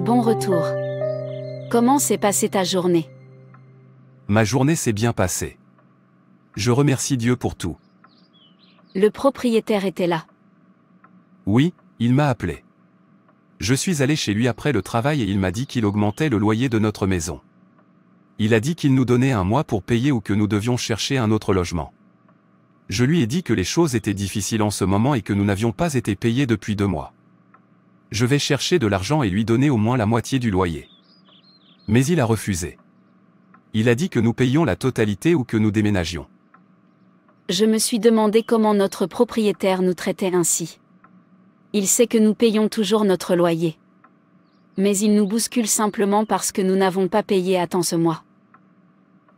Bon retour. Comment s'est passée ta journée? Ma journée s'est bien passée. Je remercie Dieu pour tout. Le propriétaire était là. Oui, il m'a appelé. Je suis allé chez lui après le travail et il m'a dit qu'il augmentait le loyer de notre maison. Il a dit qu'il nous donnait un mois pour payer ou que nous devions chercher un autre logement. Je lui ai dit que les choses étaient difficiles en ce moment et que nous n'avions pas été payés depuis 2 mois. Je vais chercher de l'argent et lui donner au moins la moitié du loyer. Mais il a refusé. Il a dit que nous payions la totalité ou que nous déménagions. Je me suis demandé comment notre propriétaire nous traitait ainsi. Il sait que nous payons toujours notre loyer. Mais il nous bouscule simplement parce que nous n'avons pas payé à temps ce mois.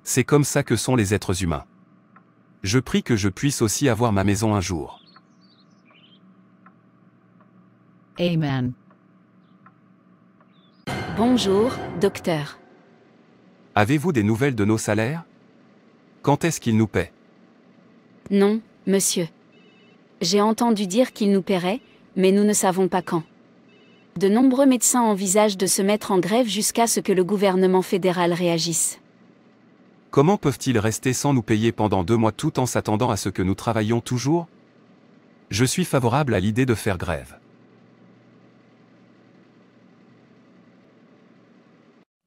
C'est comme ça que sont les êtres humains. Je prie que je puisse aussi avoir ma maison un jour. Amen. Bonjour, docteur. Avez-vous des nouvelles de nos salaires? Quand est-ce qu'ils nous paient? Non, monsieur. J'ai entendu dire qu'il nous paierait, mais nous ne savons pas quand. De nombreux médecins envisagent de se mettre en grève jusqu'à ce que le gouvernement fédéral réagisse. Comment peuvent-ils rester sans nous payer pendant 2 mois tout en s'attendant à ce que nous travaillions toujours? Je suis favorable à l'idée de faire grève.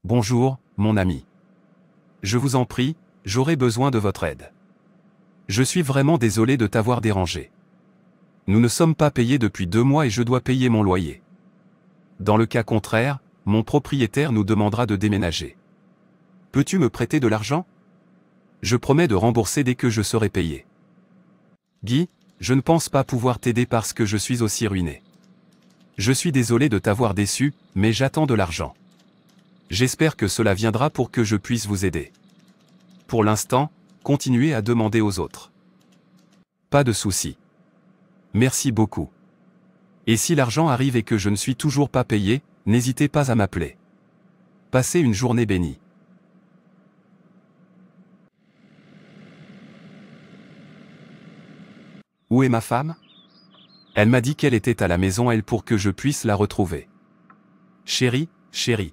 Bonjour, mon ami. Je vous en prie, j'aurai besoin de votre aide. Je suis vraiment désolé de t'avoir dérangé. Nous ne sommes pas payés depuis 2 mois et je dois payer mon loyer. Dans le cas contraire, mon propriétaire nous demandera de déménager. Peux-tu me prêter de l'argent? Je promets de rembourser dès que je serai payé. Guy, je ne pense pas pouvoir t'aider parce que je suis aussi ruiné. Je suis désolé de t'avoir déçu, mais j'attends de l'argent. J'espère que cela viendra pour que je puisse vous aider. Pour l'instant, continuez à demander aux autres. Pas de souci. Merci beaucoup. Et si l'argent arrive et que je ne suis toujours pas payé, n'hésitez pas à m'appeler. Passez une journée bénie. Où est ma femme? Elle m'a dit qu'elle était à la maison elle pour que je puisse la retrouver. Chérie, chérie.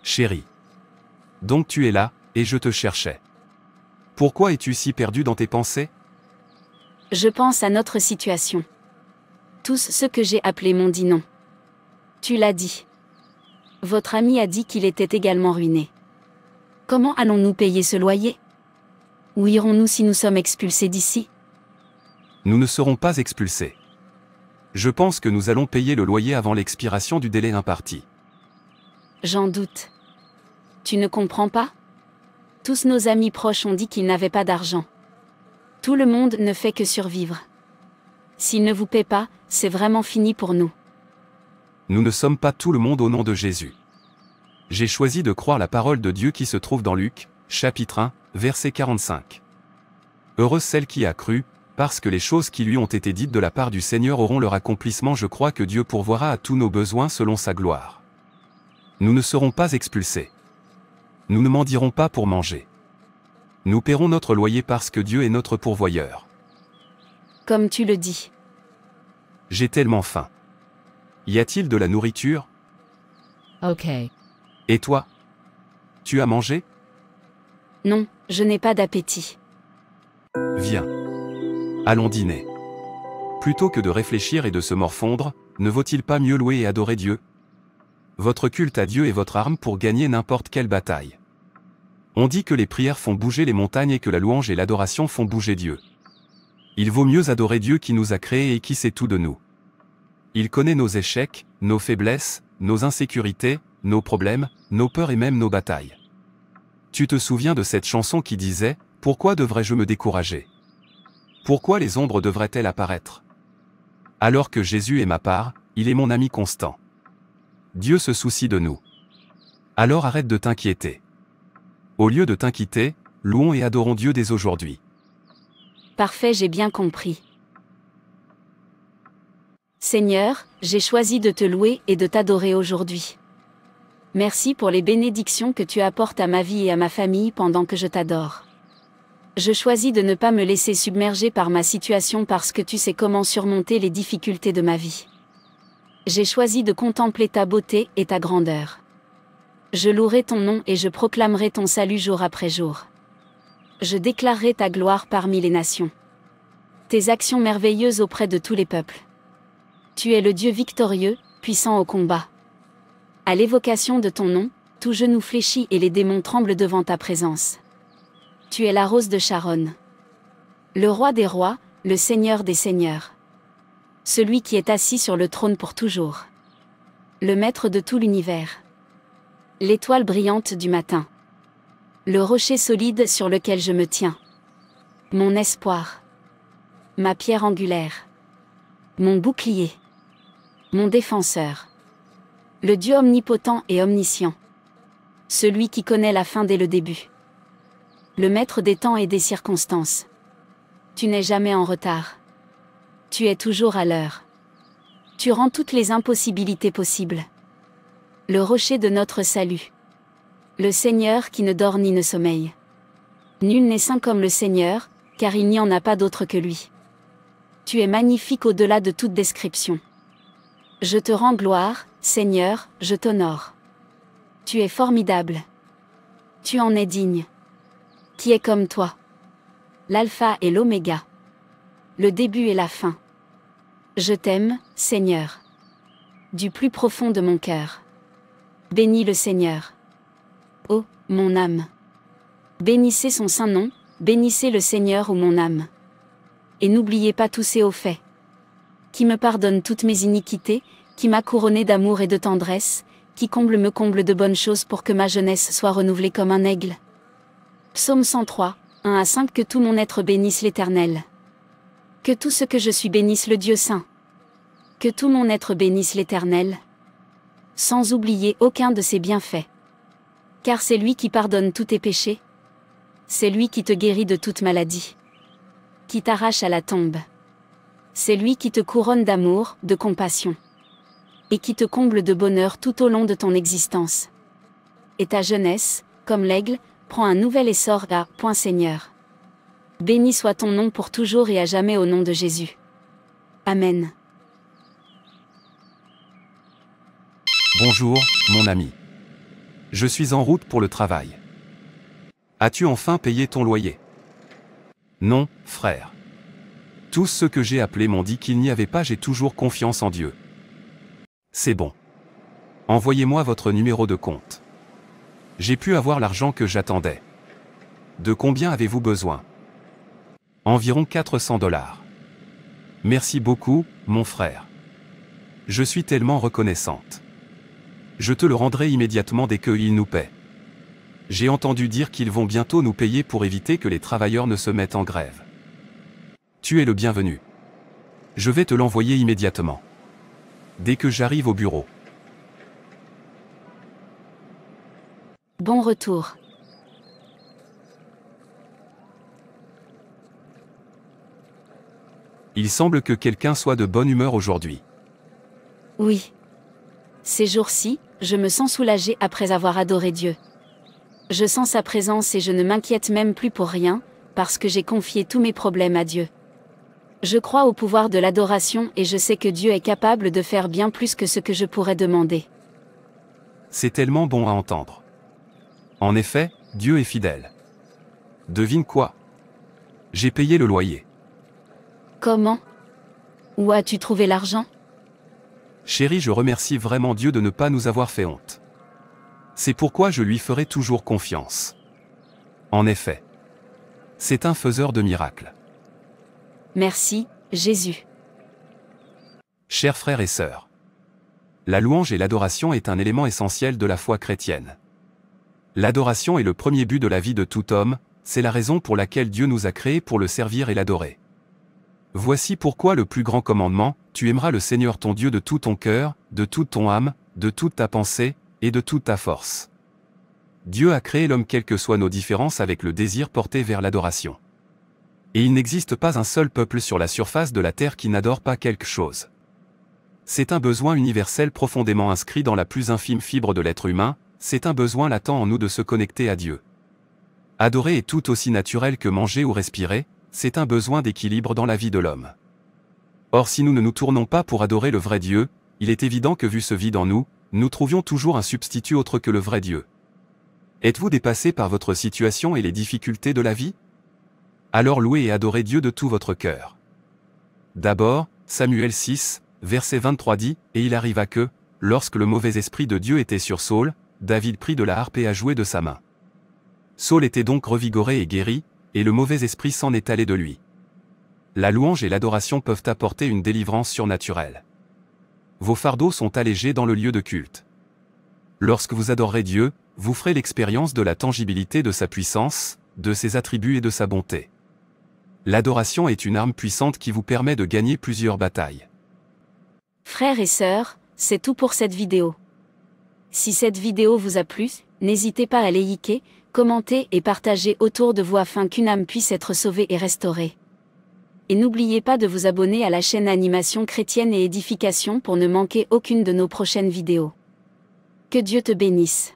Chérie. Donc tu es là, et je te cherchais. Pourquoi es-tu si perdu dans tes pensées? Je pense à notre situation. Tous ceux que j'ai appelés m'ont dit non. Tu l'as dit. Votre ami a dit qu'il était également ruiné. Comment allons-nous payer ce loyer? Où irons-nous si nous sommes expulsés d'ici? Nous ne serons pas expulsés. Je pense que nous allons payer le loyer avant l'expiration du délai imparti. J'en doute. Tu ne comprends pas? Tous nos amis proches ont dit qu'ils n'avaient pas d'argent. Tout le monde ne fait que survivre. S'ils ne vous paient pas, c'est vraiment fini pour nous. Nous ne sommes pas tout le monde au nom de Jésus. J'ai choisi de croire la parole de Dieu qui se trouve dans Luc, chapitre 1, verset 45. Heureuse celle qui a cru, parce que les choses qui lui ont été dites de la part du Seigneur auront leur accomplissement. Je crois que Dieu pourvoira à tous nos besoins selon sa gloire. Nous ne serons pas expulsés. Nous ne mendirons pas pour manger. Nous paierons notre loyer parce que Dieu est notre pourvoyeur. Comme tu le dis. J'ai tellement faim. Y a-t-il de la nourriture? Okay. Et toi? Tu as mangé? Non, je n'ai pas d'appétit. Viens. Allons dîner. Plutôt que de réfléchir et de se morfondre, ne vaut-il pas mieux louer et adorer Dieu? Votre culte à Dieu est votre arme pour gagner n'importe quelle bataille. On dit que les prières font bouger les montagnes et que la louange et l'adoration font bouger Dieu. Il vaut mieux adorer Dieu qui nous a créés et qui sait tout de nous. Il connaît nos échecs, nos faiblesses, nos insécurités, nos problèmes, nos peurs et même nos batailles. Tu te souviens de cette chanson qui disait « Pourquoi devrais-je me décourager? Pourquoi les ombres devraient-elles apparaître? Alors que Jésus est ma part, il est mon ami constant. Dieu se soucie de nous. Alors arrête de t'inquiéter. Au lieu de t'inquiéter, louons et adorons Dieu dès aujourd'hui. » Parfait, j'ai bien compris. Seigneur, j'ai choisi de te louer et de t'adorer aujourd'hui. Merci pour les bénédictions que tu apportes à ma vie et à ma famille pendant que je t'adore. Je choisis de ne pas me laisser submerger par ma situation parce que tu sais comment surmonter les difficultés de ma vie. J'ai choisi de contempler ta beauté et ta grandeur. Je louerai ton nom et je proclamerai ton salut jour après jour. Je déclarerai ta gloire parmi les nations. Tes actions merveilleuses auprès de tous les peuples. Tu es le Dieu victorieux, puissant au combat. À l'évocation de ton nom, tout genou fléchit et les démons tremblent devant ta présence. Tu es la rose de Sharon. Le roi des rois, le seigneur des seigneurs. Celui qui est assis sur le trône pour toujours. Le maître de tout l'univers. L'étoile brillante du matin. Le rocher solide sur lequel je me tiens. Mon espoir. Ma pierre angulaire. Mon bouclier. Mon défenseur. Le Dieu omnipotent et omniscient. Celui qui connaît la fin dès le début. Le maître des temps et des circonstances. Tu n'es jamais en retard. Tu es toujours à l'heure. Tu rends toutes les impossibilités possibles. Le rocher de notre salut. Le Seigneur qui ne dort ni ne sommeille. Nul n'est saint comme le Seigneur, car il n'y en a pas d'autre que lui. Tu es magnifique au-delà de toute description. Je te rends gloire, Seigneur, je t'honore. Tu es formidable. Tu en es digne. Qui est comme toi? L'alpha et l'oméga. Le début et la fin. Je t'aime, Seigneur. Du plus profond de mon cœur. Bénis le Seigneur. Ô, mon âme. Bénissez son saint nom, bénissez le Seigneur ô mon âme. Et n'oubliez pas tous ses hauts faits. Qui me pardonne toutes mes iniquités, qui m'a couronné d'amour et de tendresse, qui me comble de bonnes choses pour que ma jeunesse soit renouvelée comme un aigle. Psaume 103, 1 à 5. Que tout mon être bénisse l'Éternel. Que tout ce que je suis bénisse le Dieu saint. Que tout mon être bénisse l'Éternel. Sans oublier aucun de ses bienfaits. Car c'est lui qui pardonne tous tes péchés. C'est lui qui te guérit de toute maladie. Qui t'arrache à la tombe. C'est lui qui te couronne d'amour, de compassion. Et qui te comble de bonheur tout au long de ton existence. Et ta jeunesse, comme l'aigle, prend un nouvel essor à point Seigneur. Béni soit ton nom pour toujours et à jamais au nom de Jésus. Amen. Bonjour, mon ami. Je suis en route pour le travail. As-tu enfin payé ton loyer? Non, frère. Tous ceux que j'ai appelés m'ont dit qu'il n'y avait pas. J'ai toujours confiance en Dieu. C'est bon. Envoyez-moi votre numéro de compte. J'ai pu avoir l'argent que j'attendais. De combien avez-vous besoin? Environ 400 $. Merci beaucoup, mon frère. Je suis tellement reconnaissante. Je te le rendrai immédiatement dès qu'ils nous paient. J'ai entendu dire qu'ils vont bientôt nous payer pour éviter que les travailleurs ne se mettent en grève. Tu es le bienvenu. Je vais te l'envoyer immédiatement. Dès que j'arrive au bureau. Bon retour. Il semble que quelqu'un soit de bonne humeur aujourd'hui. Oui. Ces jours-ci, je me sens soulagée après avoir adoré Dieu. Je sens sa présence et je ne m'inquiète même plus pour rien, parce que j'ai confié tous mes problèmes à Dieu. Je crois au pouvoir de l'adoration et je sais que Dieu est capable de faire bien plus que ce que je pourrais demander. C'est tellement bon à entendre. En effet, Dieu est fidèle. Devine quoi? J'ai payé le loyer. Comment? Où as-tu trouvé l'argent? Chérie, je remercie vraiment Dieu de ne pas nous avoir fait honte. C'est pourquoi je lui ferai toujours confiance. En effet, c'est un faiseur de miracles. Merci, Jésus. Chers frères et sœurs, la louange et l'adoration est un élément essentiel de la foi chrétienne. L'adoration est le premier but de la vie de tout homme, c'est la raison pour laquelle Dieu nous a créés pour le servir et l'adorer. Voici pourquoi le plus grand commandement, tu aimeras le Seigneur ton Dieu de tout ton cœur, de toute ton âme, de toute ta pensée, et de toute ta force. Dieu a créé l'homme quelles que soient nos différences avec le désir porté vers l'adoration. Et il n'existe pas un seul peuple sur la surface de la terre qui n'adore pas quelque chose. C'est un besoin universel profondément inscrit dans la plus infime fibre de l'être humain, c'est un besoin latent en nous de se connecter à Dieu. Adorer est tout aussi naturel que manger ou respirer, c'est un besoin d'équilibre dans la vie de l'homme. Or si nous ne nous tournons pas pour adorer le vrai Dieu, il est évident que vu ce vide en nous, nous trouvions toujours un substitut autre que le vrai Dieu. Êtes-vous dépassé par votre situation et les difficultés de la vie? Alors louez et adorez Dieu de tout votre cœur. D'abord, Samuel 6, verset 23 dit, « Et il arriva que, lorsque le mauvais esprit de Dieu était sur Saul, David prit de la harpe et a joué de sa main. Saul était donc revigoré et guéri, et le mauvais esprit s'en est allé de lui. » La louange et l'adoration peuvent apporter une délivrance surnaturelle. Vos fardeaux sont allégés dans le lieu de culte. Lorsque vous adorerez Dieu, vous ferez l'expérience de la tangibilité de sa puissance, de ses attributs et de sa bonté. L'adoration est une arme puissante qui vous permet de gagner plusieurs batailles. Frères et sœurs, c'est tout pour cette vidéo. Si cette vidéo vous a plu, n'hésitez pas à liker, commenter et partager autour de vous afin qu'une âme puisse être sauvée et restaurée. Et n'oubliez pas de vous abonner à la chaîne Animation Chrétienne et Édification pour ne manquer aucune de nos prochaines vidéos. Que Dieu te bénisse.